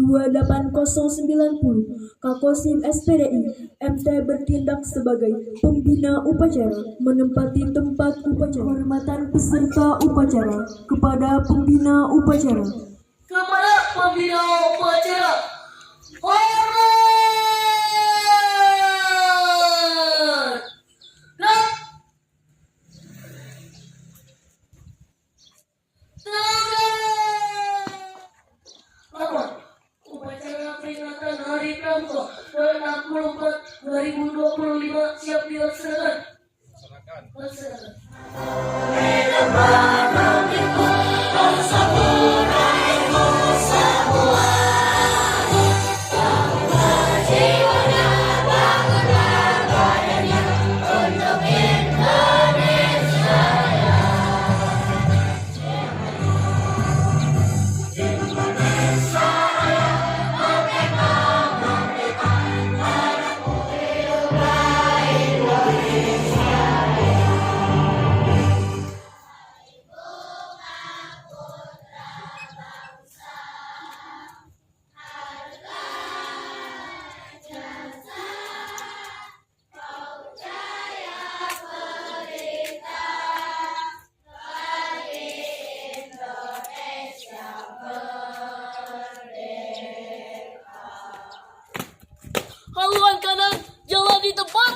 28090 Kakosim SPDI MT bertindak sebagai pembina upacara, menempati tempat upacara. Hormatan peserta upacara kepada pembina upacara. Kepada pembina upacara, hormat! Upacara peringatan Hari Pramuka ke-64 2025 siap dilaksanakan. Haluan kanan, jalan di tempat.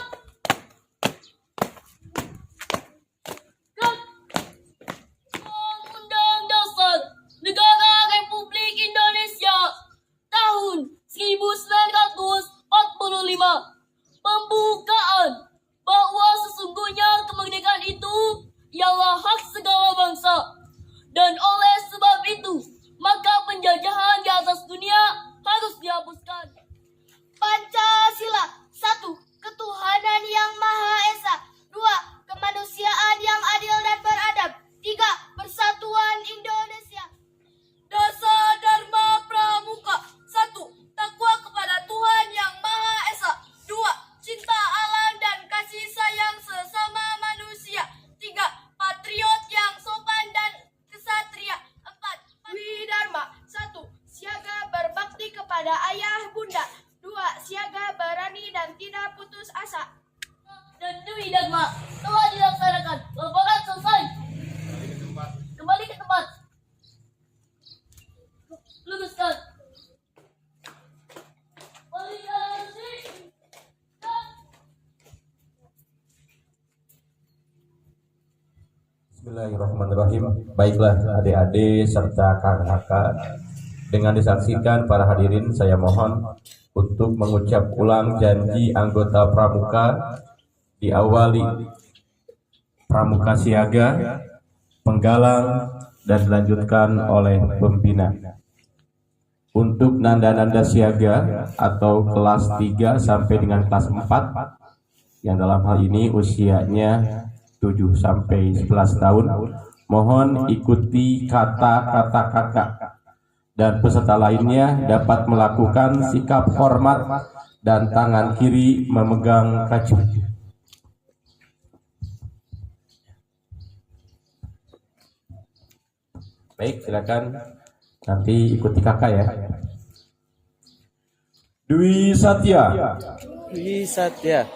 Undang-Undang Dasar Negara Republik Indonesia tahun 1945. Pembukaan bahwa sesungguhnya kemerdekaan itu ialah hak segala bangsa, dan oleh sebab itu maka penjajahan di atas dunia harus dihapuskan. Pancasila 1. Ketuhanan yang Maha Esa. 2. Kemanusiaan yang adil dan beradab. 3. Persatuan Indonesia. Dasar Dharma Pramuka. 1. Takwa kepada Tuhan yang Maha Esa. 2. Cinta alam dan kasih sayang sesama manusia. 3. Patriot yang sopan dan kesatria. 4. Widharma 1. Siaga berbakti kepada ayah bunda. 2. Siaga berani dan tidak putus asa. Dan Dwi Dharma telah dilaksanakan. Laporan selesai. Kembali ke tempat. Luruskan. Bismillahirrahmanirrahim. Baiklah adik-adik serta kakak-kakak, dengan disaksikan para hadirin, saya mohon untuk mengucap ulang janji anggota pramuka, diawali pramuka siaga, penggalang, dan dilanjutkan oleh pembina. Untuk nanda-nanda siaga atau kelas 3 sampai dengan kelas 4, yang dalam hal ini usianya 7 sampai 11 tahun, mohon ikuti kata-kata kakak. Dan peserta lainnya dapat melakukan sikap hormat dan tangan kiri memegang kacu. Baik, silakan nanti ikuti kakak ya. Dwi Satya. Dwi Satya.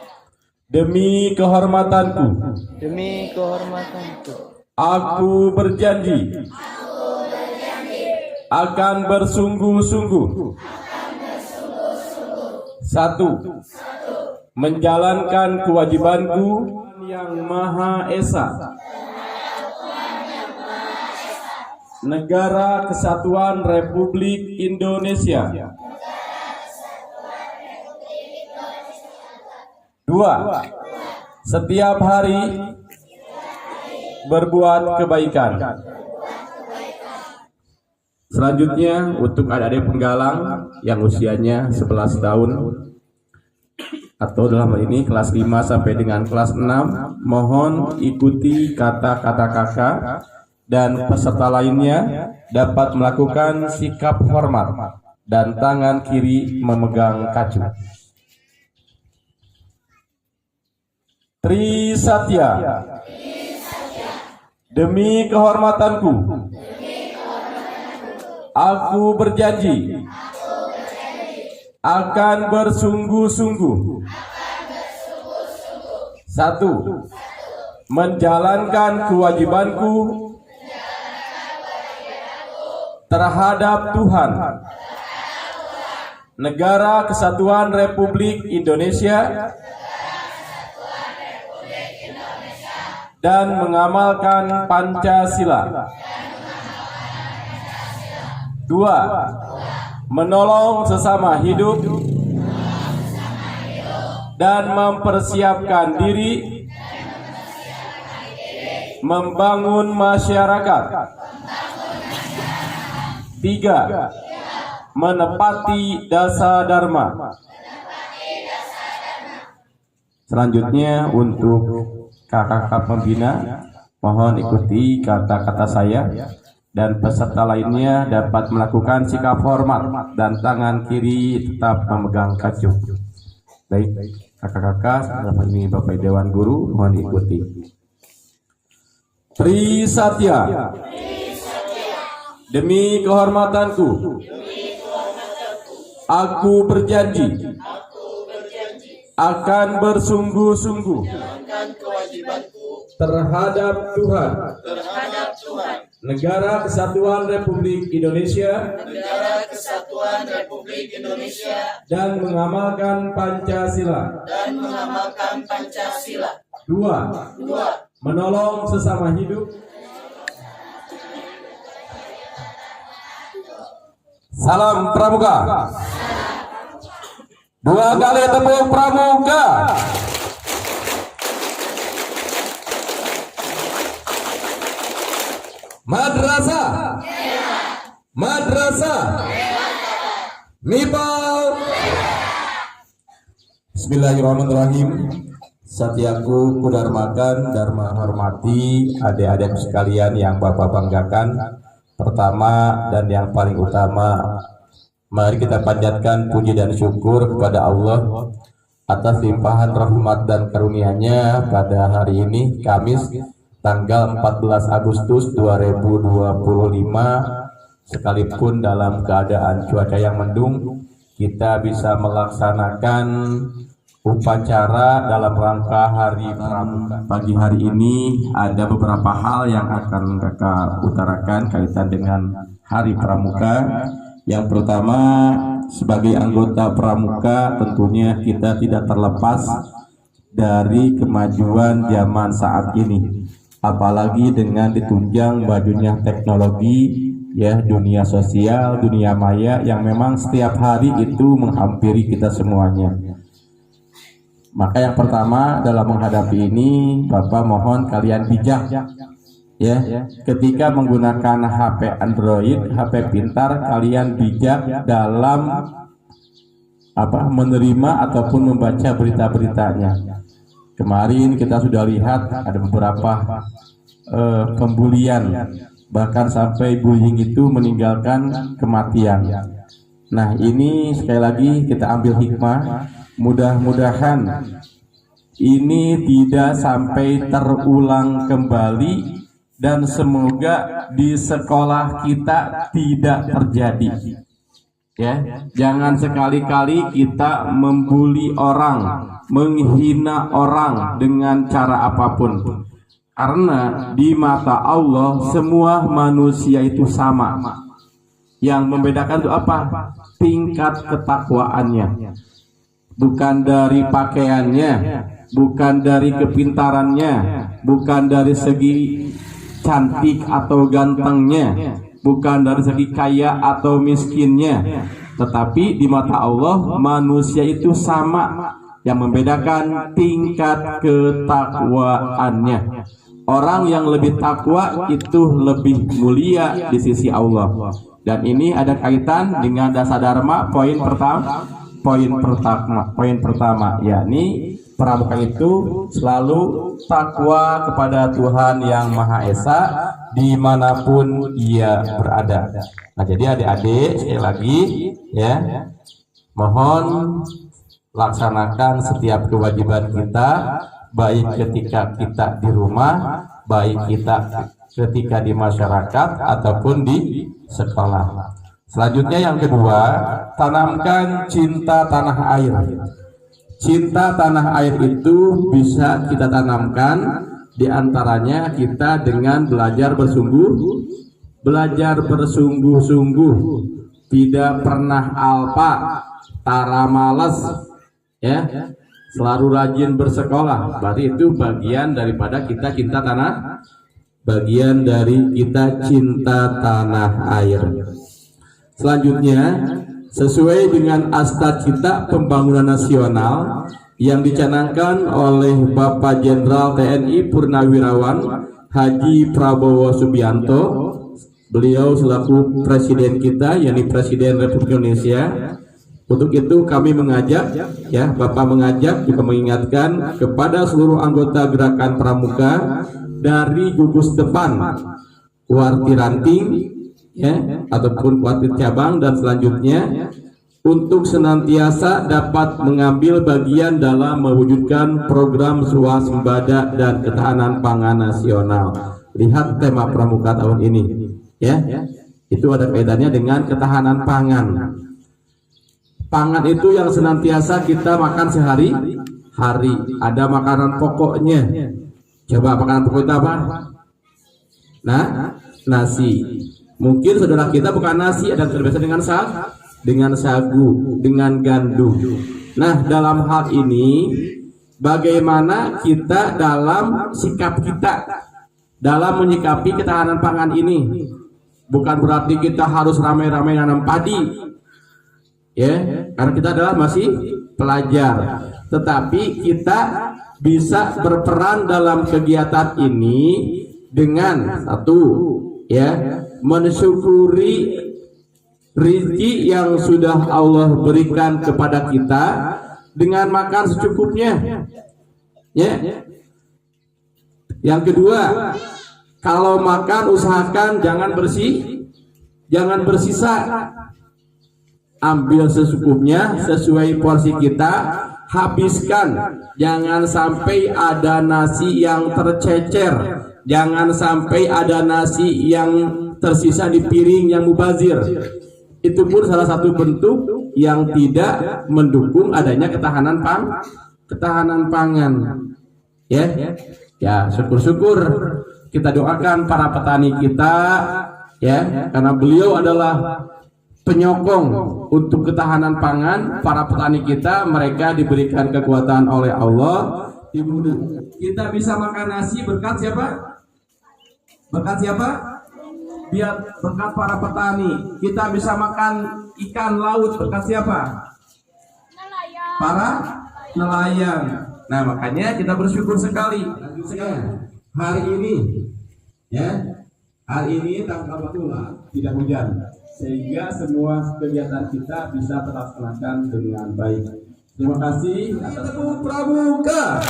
Demi kehormatanku. Demi kehormatanku. Aku berjanji. Akan bersungguh-sungguh. 1. Menjalankan kewajibanku yang Maha Esa. Negara Kesatuan Republik Indonesia. 2. Setiap hari berbuat kebaikan. Selanjutnya untuk adik-adik penggalang yang usianya 11 tahun atau dalam hal ini kelas 5 sampai dengan kelas 6, mohon ikuti kata-kata kakak dan peserta lainnya dapat melakukan sikap hormat dan tangan kiri memegang kacu. Tri Satya. Demi kehormatanku. Aku berjanji akan bersungguh-sungguh. 1. Menjalankan kewajibanku terhadap Tuhan, Negara Kesatuan Republik Indonesia, dan mengamalkan Pancasila. 2. Menolong sesama hidup dan mempersiapkan diri membangun masyarakat. 3. Menepati dasar dharma. Selanjutnya untuk kakak-kakak pembina, mohon ikuti kata-kata saya dan peserta lainnya dapat melakukan sikap hormat dan tangan kiri tetap memegang kacuk. Baik, kakak-kakak, dalam ini Bapak Dewan Guru, mohon ikuti. Trisatya. Demi kehormatanku, aku berjanji akan bersungguh-sungguh terhadap Tuhan, Negara Kesatuan Republik Indonesia, dan mengamalkan Pancasila. 2. Menolong sesama hidup. Salam Pramuka. 2 kali tepuk Pramuka. Madrasah. Madrasah. Mipal. Bismillahirrahmanirrahim. Satyaku kudharmakan, dharma hormati adik-adik sekalian yang Bapak banggakan. Pertama dan yang paling utama, mari kita panjatkan puji dan syukur kepada Allah atas limpahan rahmat dan karunia-Nya pada hari ini, Kamis, tanggal 14 Agustus 2025. Sekalipun dalam keadaan cuaca yang mendung, kita bisa melaksanakan upacara dalam rangka Hari Pramuka. Pagi hari ini ada beberapa hal yang akan kakak utarakan kaitan dengan Hari Pramuka. Yang pertama, sebagai anggota Pramuka tentunya kita tidak terlepas dari kemajuan zaman saat ini, apalagi dengan ditunjang bajunya teknologi, ya, dunia sosial, dunia maya yang memang setiap hari itu menghampiri kita semuanya. Maka yang pertama dalam menghadapi ini, Bapak mohon kalian bijak, ya. Ketika menggunakan HP Android, HP pintar, kalian bijak dalam menerima ataupun membaca berita-beritanya. Kemarin kita sudah lihat ada beberapa pembulian, bahkan sampai bullying itu meninggalkan kematian. Nah, ini sekali lagi kita ambil hikmah. Mudah-mudahan ini tidak sampai terulang kembali dan semoga di sekolah kita tidak terjadi. Ya, jangan sekali-kali kita membuli orang, menghina orang dengan cara apapun. Karena di mata Allah semua manusia itu sama. Yang membedakan itu apa? Tingkat ketakwaannya. Bukan dari pakaiannya, bukan dari kepintarannya, bukan dari segi cantik atau gantengnya, bukan dari segi kaya atau miskinnya, tetapi di mata Allah manusia itu sama. Yang membedakan tingkat ketakwaannya. Orang yang lebih takwa itu lebih mulia di sisi Allah. Dan ini ada kaitan dengan dasar dharma. Poin pertama, yakni pramuka itu selalu takwa kepada Tuhan yang Maha Esa dimanapun ia berada. Nah, jadi adik-adik sekali lagi, ya, mohon laksanakan setiap kewajiban kita, baik ketika kita di rumah, baik kita ketika di masyarakat ataupun di sekolah. Selanjutnya yang kedua, tanamkan cinta tanah air. Cinta tanah air itu bisa kita tanamkan diantaranya kita dengan belajar bersungguh-sungguh, tidak pernah alpa, tara malas, ya, selalu rajin bersekolah. Berarti itu bagian daripada kita cinta tanah, bagian dari kita cinta tanah air. Selanjutnya, sesuai dengan Astacita Pembangunan Nasional yang dicanangkan oleh Bapak Jenderal TNI Purnawirawan Haji Prabowo Subianto, beliau selaku presiden kita, yakni Presiden Republik Indonesia. Untuk itu kami mengajak, ya, Bapak mengajak juga mengingatkan kepada seluruh anggota Gerakan Pramuka dari gugus depan, Kuarti Ranting, ya, ataupun Kuarti Cabang dan selanjutnya, untuk senantiasa dapat mengambil bagian dalam mewujudkan program swasembada dan ketahanan pangan nasional. Lihat tema Pramuka tahun ini, ya, itu ada kaitannya dengan ketahanan pangan. Pangan itu yang senantiasa kita makan sehari-hari. Ada makanan pokoknya. Coba makanan pokok itu apa? Nah, nasi. Mungkin saudara kita bukan nasi, ada terbiasa dengan sagu, dengan gandum. Nah, dalam hal ini bagaimana kita dalam sikap kita dalam menyikapi ketahanan pangan ini? Bukan berarti kita harus ramai-ramai nanam padi, ya, karena kita adalah masih pelajar. Tetapi kita bisa berperan dalam kegiatan ini dengan satu, ya, mensyukuri rezeki yang sudah Allah berikan kepada kita dengan makan secukupnya, ya. Yang kedua, kalau makan usahakan jangan bersisa, ambil secukupnya sesuai porsi kita, habiskan. Jangan sampai ada nasi yang tercecer, jangan sampai ada nasi yang tersisa di piring yang mubazir. Itu pun salah satu bentuk yang tidak mendukung adanya ketahanan pangan, ya. Ya, syukur-syukur kita doakan para petani kita, ya, karena beliau adalah penyokong untuk ketahanan pangan. Para petani kita, mereka diberikan kekuatan oleh Allah. Kita bisa makan nasi berkat siapa? Berkat siapa? Biar berkat para petani. Kita bisa makan ikan laut berkat siapa? Para nelayan. Nah, makanya kita bersyukur sekali. Hari ini, ya, hari ini tanggal 4 tidak hujan, sehingga semua kegiatan kita bisa terlaksanakan dengan baik. Terima kasih atas Pramuka.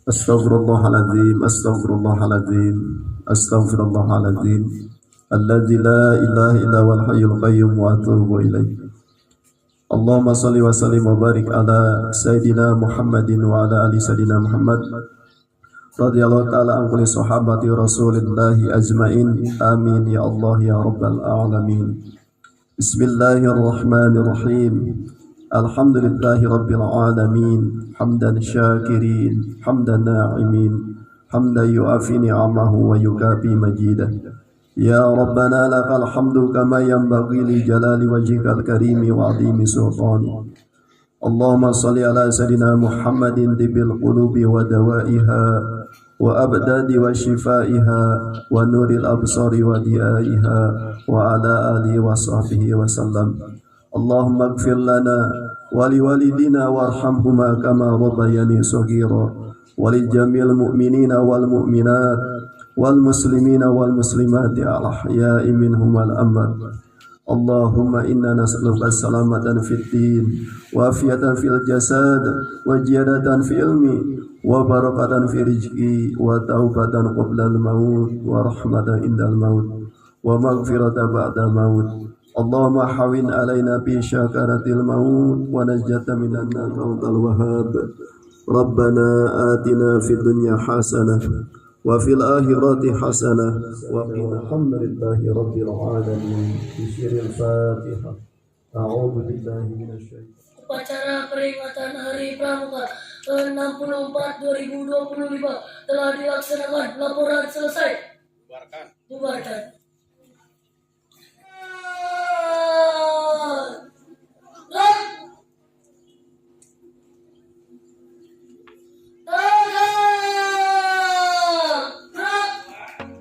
Astaghfirullahaladzim, astaghfirullahaladzim, astaghfirullahaladzim, alladzi la ilaha illa wal hayyul qayyum wa atubu ilaih. Allahumma salli wa sallim wa barik ala Sayyidina Muhammadin wa ala ali Sayyidina Muhammad radhiyallahu ta'ala an kulli sahabati Rasulillahi ajmain. Amin ya Allah ya Rabbal alamin. Bismillahirrahmanirrahim. Alhamdulillahi Rabbil Alamin. Hamdan syakirin, hamdan na'imin, hamdan yu'afi ni'amahu wa yukafi majidah. Ya Rabbana lakal hamdu kama yanbaghi li jalali wajhikal karimi wa azimi sultani. Allahumma salli ala Sayyidina Muhammadin tibil qulubi wa dawaiha wa abdadi wa shifaiha wa nuril absari wa diaiha wa ala alihi wa sahbihi wa sallam. Allahumma ighfir lana wa liwalidina warhamhuma kama rabbayani saghira. ولجميع المؤمنين والمؤمنات والمسلمين والمسلمات الأحياء منهم والأموات. اللهم إنا نسألك السلامة في الدين وعافية في الجسد وزيادة في العلم وبركة في رزقي وتوبة قبل الموت ورحمة عند الموت ومغفرة بعد الموت. اللهم حوين علينا بشكرة الموت ونجاة من النار الوهاب. ربنا آتنا في الدنيا حسنة وفي الآخرة حسنة وقنا. الحمد لله رب العالمين. بسر الفاتحة. أعوذ بالله من الشيطان. Upacara peringatan Hari Pramuka ke-64 2025 telah dilaksanakan. Laporan selesai. Bubarkan.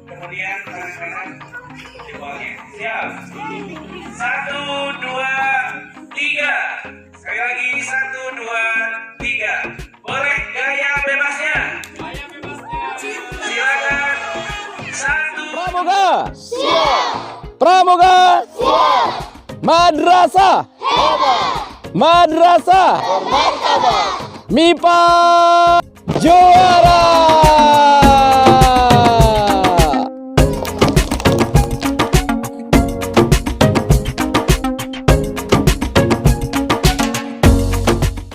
Kemudian tangan kanan di bawahnya. Siap. 1, 2, 3. Sekali lagi 1, 2, 3. Boleh gaya bebasnya. Silakan. 1. Pramuka. Siap. Pramuka. Siap. Madrasah. Madrasah. MIPA juara.